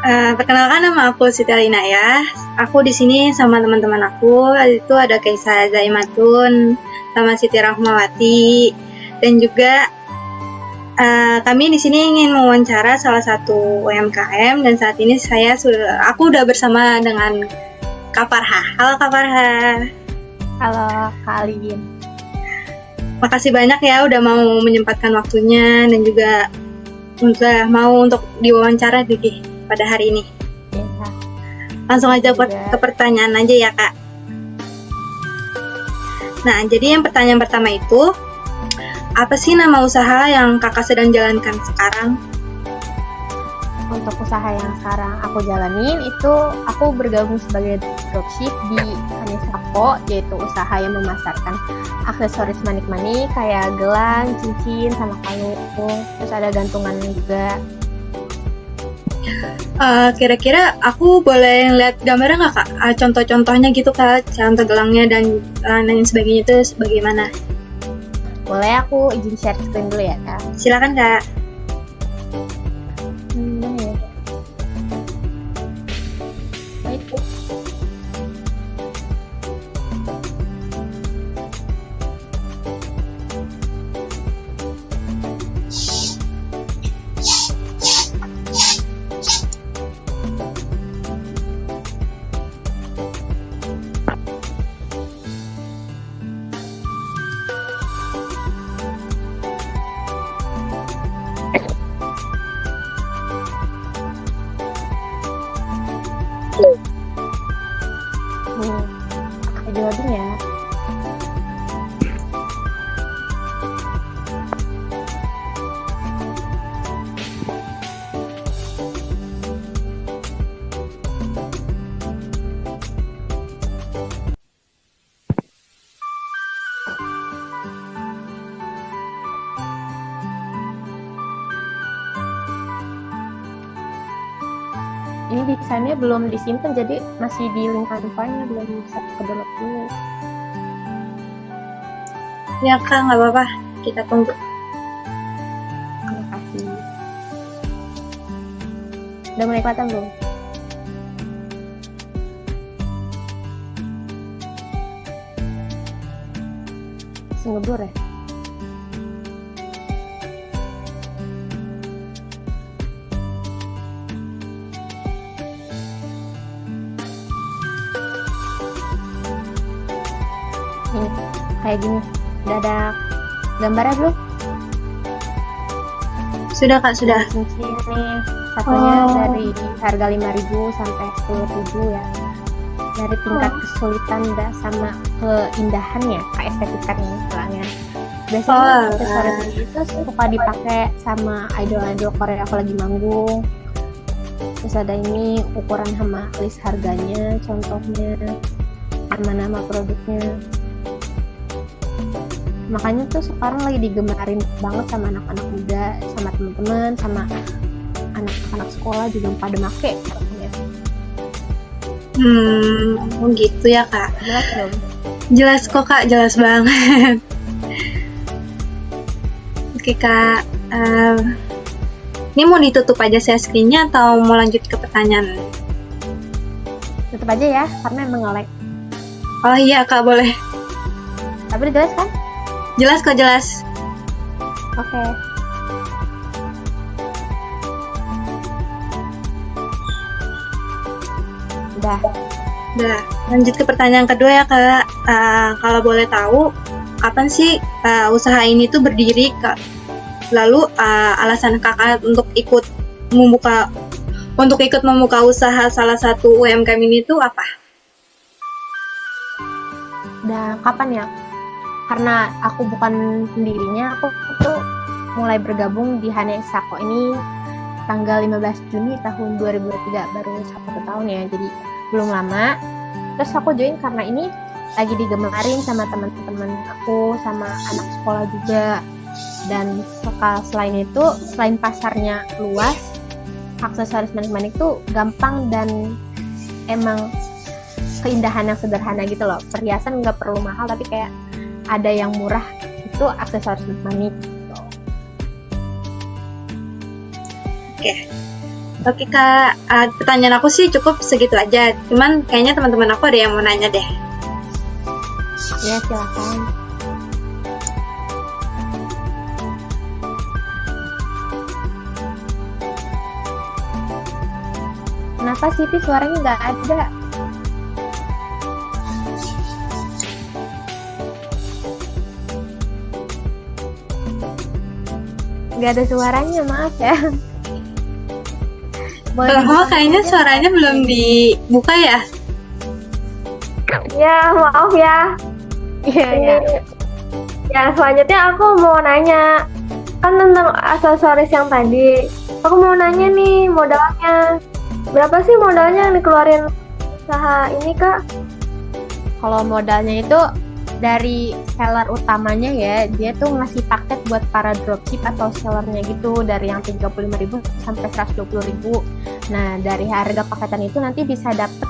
Perkenalkan nama aku Siti Alina ya. Aku di sini sama teman-teman aku, itu ada Kaisa Zaimatun, sama Siti Rahmawati, dan juga kami di sini ingin mewawancara salah satu UMKM, dan saat ini aku udah bersama dengan Kak Farha. Halo Kak Farha. Halo Kak Alin. Makasih banyak ya udah mau menyempatkan waktunya dan juga mau untuk diwawancara nih pada hari ini. Ya. Langsung aja ke pertanyaan aja ya Kak. Nah, jadi yang pertanyaan pertama itu, apa sih nama usaha yang Kakak sedang jalankan sekarang? Untuk usaha yang sekarang aku jalanin itu aku bergabung sebagai dropship di Hanesako, yaitu usaha yang memasarkan aksesoris manik-manik kayak gelang, cincin, sama kalung. Terus ada gantungan juga. Kira-kira aku boleh lihat gambarnya nggak Kak? Contoh-contohnya gitu Kak, contoh gelangnya dan lain sebagainya itu bagaimana? Boleh aku izin share screen dulu ya Kak? Silakan Kak. Ada loading ya. Ini desainnya belum disimpan, jadi masih di link file-nya, belum bisa ke-download dulu. Ya Kak, nggak apa-apa, kita tunggu. Terima kasih. Udah mulai kelihatan belum? Masih ngeblur ya? Nih, kayak gini. Udah ada gambarnya belum? Sudah Kak, sudah. Cincin nih, satunya dari harga 5.000 sampai 10.000 ya. Dari tingkat kesulitan sama keindahannya, keestetikannya istilahnya. Biasanya aksesoris itu suka dipakai sama idol-idol Korea kalau lagi manggung. Terus ada ini ukuran sama list harganya, contohnya, nama-nama produknya. Makanya tuh sekarang lagi digemarin banget sama anak-anak muda, sama teman-teman, sama anak-anak sekolah juga pada make. Gitu ya Kak. Jelas belum? Jelas kok Kak, jelas banget. Oke Kak, ini mau ditutup aja share screen-nya atau mau lanjut ke pertanyaan? Tutup aja ya, karena emang nge-lag. Oh iya Kak, boleh. Tapi udah jelas kan? Jelas kok, jelas. Oke. Udah. Lanjut ke pertanyaan kedua ya Kak. Kalau boleh tahu, kapan sih usaha ini tuh berdiri Kak? Lalu alasan Kakak untuk ikut membuka usaha salah satu UMKM ini tuh apa? Udah kapan ya? Karena aku bukan pendirinya, aku tuh mulai bergabung di Hanesako ini tanggal 15 Juni tahun 2023, baru 1 tahun ya, jadi belum lama. Terus aku join karena ini lagi digemarin sama teman-teman aku, sama anak sekolah juga. Dan selain itu, selain pasarnya luas, aksesoris manik-manik tuh gampang dan emang keindahan yang sederhana gitu loh. Perhiasan nggak perlu mahal, tapi kayak ada yang murah, itu aksesoris manik gitu. Oke. Oke Kak, pertanyaan aku sih cukup segitu aja. Cuman kayaknya teman-teman aku ada yang mau nanya deh. Ya, silakan. Kenapa Siti suaranya nggak ada? Nggak ada suaranya, maaf ya. Kalau kayaknya suaranya belum dibuka ya? Ya, maaf ya. Iya. Ya, selanjutnya aku mau nanya. Kan tentang aksesoris yang tadi. Aku mau nanya nih, modalnya. Berapa sih modalnya yang dikeluarin usaha ini, Kak? Kalau modalnya itu dari seller utamanya ya, dia tuh ngasih paket buat para dropship atau sellernya gitu, dari yang 35.000 sampai 120.000. Nah, dari harga paketan itu nanti bisa dapet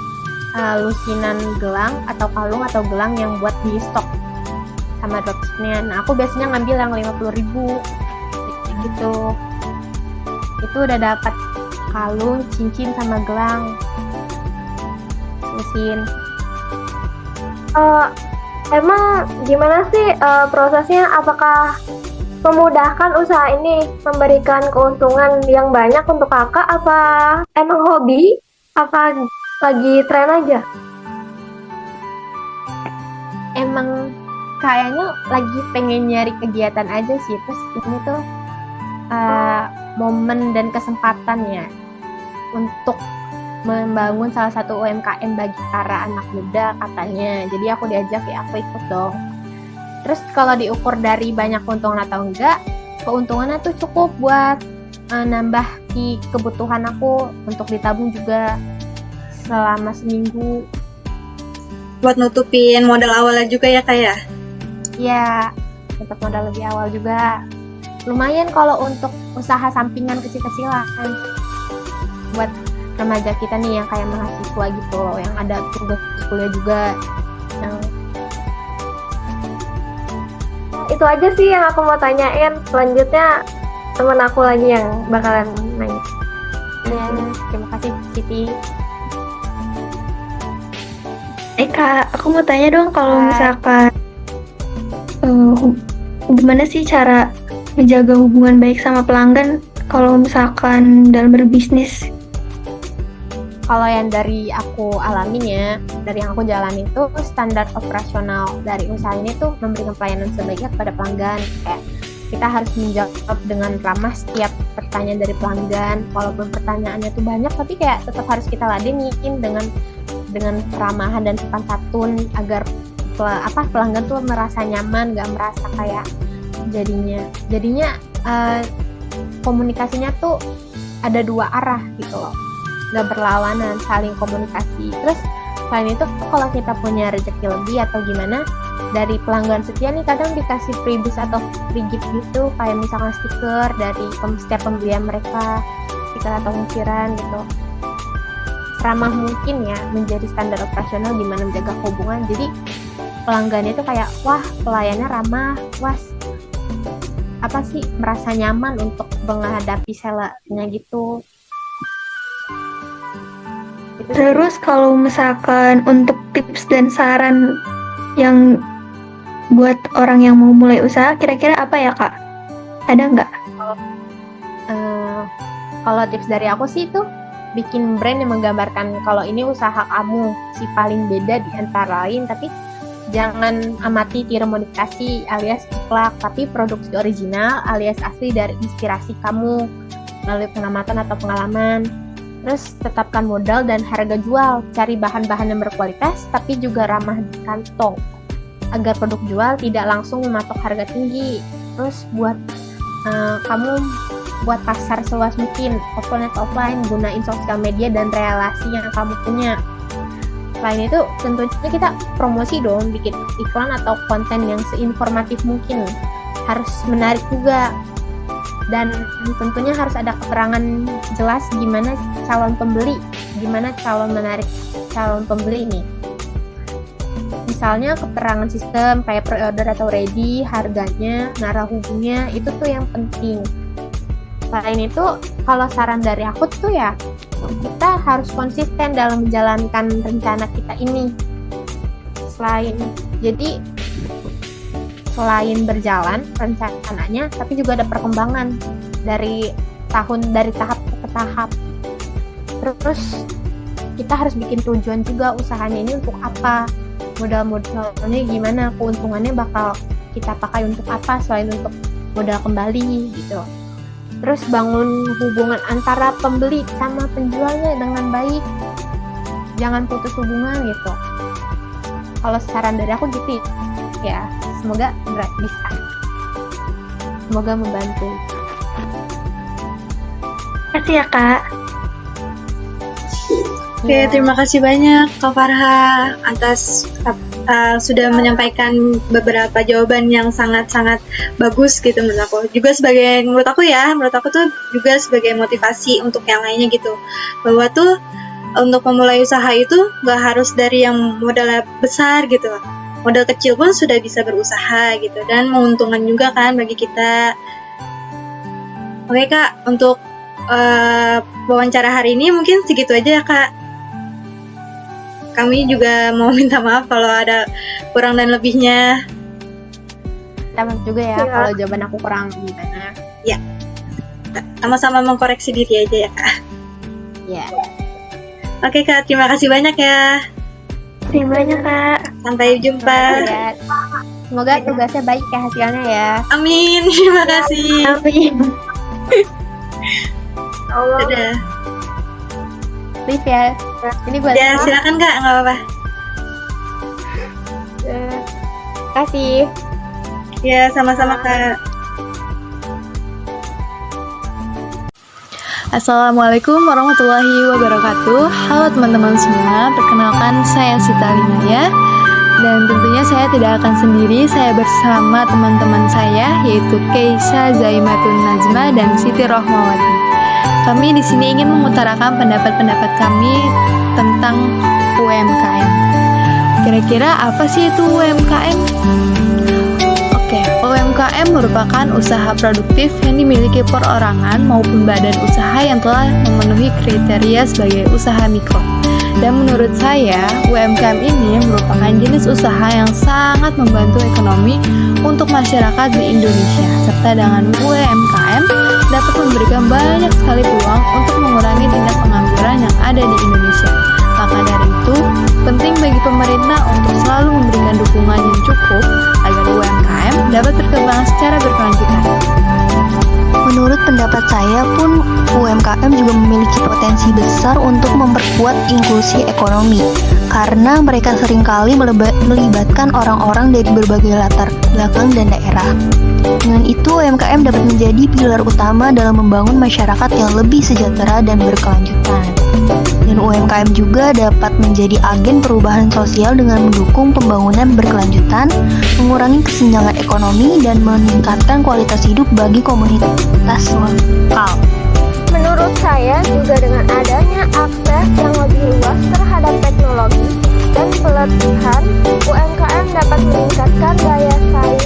lusinan gelang atau kalung atau gelang yang buat di stok sama dropshipnya. Nah, aku biasanya ngambil yang 50.000 gitu. Itu udah dapat kalung, cincin sama gelang lusin. Emang gimana sih prosesnya? Apakah memudahkan usaha ini, memberikan keuntungan yang banyak untuk kakak? Apa emang hobi? Apa lagi tren aja? Emang kayaknya lagi pengen nyari kegiatan aja sih. Terus ini tuh momen dan kesempatan ya untuk membangun salah satu UMKM bagi para anak muda katanya. Jadi aku diajak, ya aku ikut dong. Terus kalau diukur dari banyak keuntungan atau enggak, keuntungannya tuh cukup buat nambah di kebutuhan aku untuk ditabung juga selama seminggu. Buat nutupin modal awalnya juga ya Kak ya? Ya, untuk modal lebih awal juga. Lumayan kalau untuk usaha sampingan kecil-kecilan. Buat remaja kita nih yang kayak mahasiswa gitu loh, yang ada tugas kuliah juga. Itu aja sih yang aku mau tanyain. Selanjutnya temen aku lagi yang bakalan nanya. Ya, terima kasih Siti. Kak, aku mau tanya dong, kalau misalkan gimana sih cara menjaga hubungan baik sama pelanggan kalau misalkan dalam berbisnis? Kalau yang dari aku alamin ya, dari yang aku jalanin tuh standar operasional dari usaha ini tuh memberikan pelayanan sebaiknya kepada pelanggan. Kayak kita harus menjawab dengan ramah setiap pertanyaan dari pelanggan, walaupun pertanyaannya tuh banyak, tapi kayak tetap harus kita ladenin dengan keramahan dan sopan santun agar pelanggan tuh merasa nyaman, gak merasa kayak jadinya komunikasinya tuh ada dua arah gitu loh, gak berlawanan, saling komunikasi. Terus selain itu kalau kita punya rezeki lebih atau gimana, dari pelanggan setia nih kadang dikasih freebies atau free gift gitu, kayak misalkan stiker dari setiap pembelian mereka, stiker atau munculan gitu. Ramah mungkin ya menjadi standar operasional gimana menjaga hubungan. Jadi pelanggannya tuh kayak wah pelayannya ramah, wah merasa nyaman untuk menghadapi sellernya gitu. Terus kalau misalkan untuk tips dan saran yang buat orang yang mau mulai usaha, kira-kira apa ya Kak? Ada nggak? Kalau tips dari aku sih tuh bikin brand yang menggambarkan kalau ini usaha kamu si paling beda di antara lain, tapi jangan amati tiru modifikasi alias jiplak, tapi produksi original alias asli dari inspirasi kamu melalui pengamatan atau pengalaman. Terus tetapkan modal dan harga jual, cari bahan-bahan yang berkualitas tapi juga ramah di kantong agar produk jual tidak langsung mematok harga tinggi. Terus buat kamu buat pasar seluas mungkin, offline atau offline, gunain sosial media dan relasi yang kamu punya. Selain itu tentunya kita promosi dong, bikin iklan atau konten yang seinformatif mungkin, harus menarik juga, dan tentunya harus ada keterangan jelas gimana calon pembeli, gimana menarik calon pembeli nih. Misalnya keterangan sistem kayak pre-order atau ready, harganya, narah hubungnya, itu tuh yang penting. Selain itu, kalau saran dari aku tuh ya, kita harus konsisten dalam menjalankan rencana kita ini. Selain berjalan rencananya, tapi juga ada perkembangan dari tahap ke tahap. Terus kita harus bikin tujuan juga usahanya ini untuk apa, modal-modalnya gimana, keuntungannya bakal kita pakai untuk apa selain untuk modal kembali gitu. Terus bangun hubungan antara pembeli sama penjualnya dengan baik, jangan putus hubungan gitu. Kalau saran dari aku gitu ya, semoga bisa, semoga membantu. Makasih ya Kak. Oke, terima kasih banyak Kak Farha atas sudah menyampaikan beberapa jawaban yang sangat-sangat bagus gitu menurut aku. Juga menurut aku tuh juga sebagai motivasi untuk yang lainnya gitu. Bahwa tuh untuk memulai usaha itu gak harus dari yang modalnya besar gitu. Modal kecil pun sudah bisa berusaha gitu dan menguntungkan juga kan bagi kita. Oke Kak, untuk wawancara hari ini mungkin segitu aja ya Kak. Kami juga mau minta maaf kalau ada kurang dan lebihnya. Minta maaf juga ya kalau jawaban aku kurang gimana. Ya, sama-sama mengkoreksi diri aja ya Kak. Ya. Oke Kak, terima kasih banyak ya. Terima kasih Kak. Sampai jumpa. Semoga tugasnya baik ya hasilnya ya. Amin, terima kasih. Amin. Dadah. Liv ya. Ini buat Ya, silakan Kak, nggak apa-apa. Kasih. Ya, sama-sama Kak. Assalamualaikum warahmatullahi wabarakatuh. Halo teman-teman semua, perkenalkan saya Sita Linaya. Dan tentunya saya tidak akan sendiri, saya bersama teman-teman saya yaitu Keisa Zaimatun Najma dan Siti Rohmawati. Kami di sini ingin mengutarakan pendapat-pendapat kami tentang UMKM. Kira-kira apa sih itu UMKM? Oke, UMKM merupakan usaha produktif yang dimiliki perorangan maupun badan usaha yang telah memenuhi kriteria sebagai usaha mikro. Dan menurut saya, UMKM ini merupakan jenis usaha yang sangat membantu ekonomi untuk masyarakat di Indonesia. Serta dengan UMKM dapat memberikan banyak sekali peluang untuk mengurangi tingkat pengangguran yang ada di Indonesia. Maka dari itu, penting bagi pemerintah untuk selalu memberikan dukungan yang cukup agar UMKM dapat berkembang secara berkelanjutan. Menurut pendapat saya pun, UMKM juga memiliki potensi besar untuk memperkuat inklusi ekonomi karena mereka seringkali melibatkan orang-orang dari berbagai latar belakang dan daerah. Dengan itu, UMKM dapat menjadi pilar utama dalam membangun masyarakat yang lebih sejahtera dan berkelanjutan. Dan UMKM juga dapat menjadi agen perubahan sosial dengan mendukung pembangunan berkelanjutan, mengurangi kesenjangan ekonomi, dan meningkatkan kualitas hidup bagi komunitas lokal. Menurut saya juga dengan adanya akses yang lebih luas terhadap teknologi dan pelatihan, UMKM dapat meningkatkan daya saing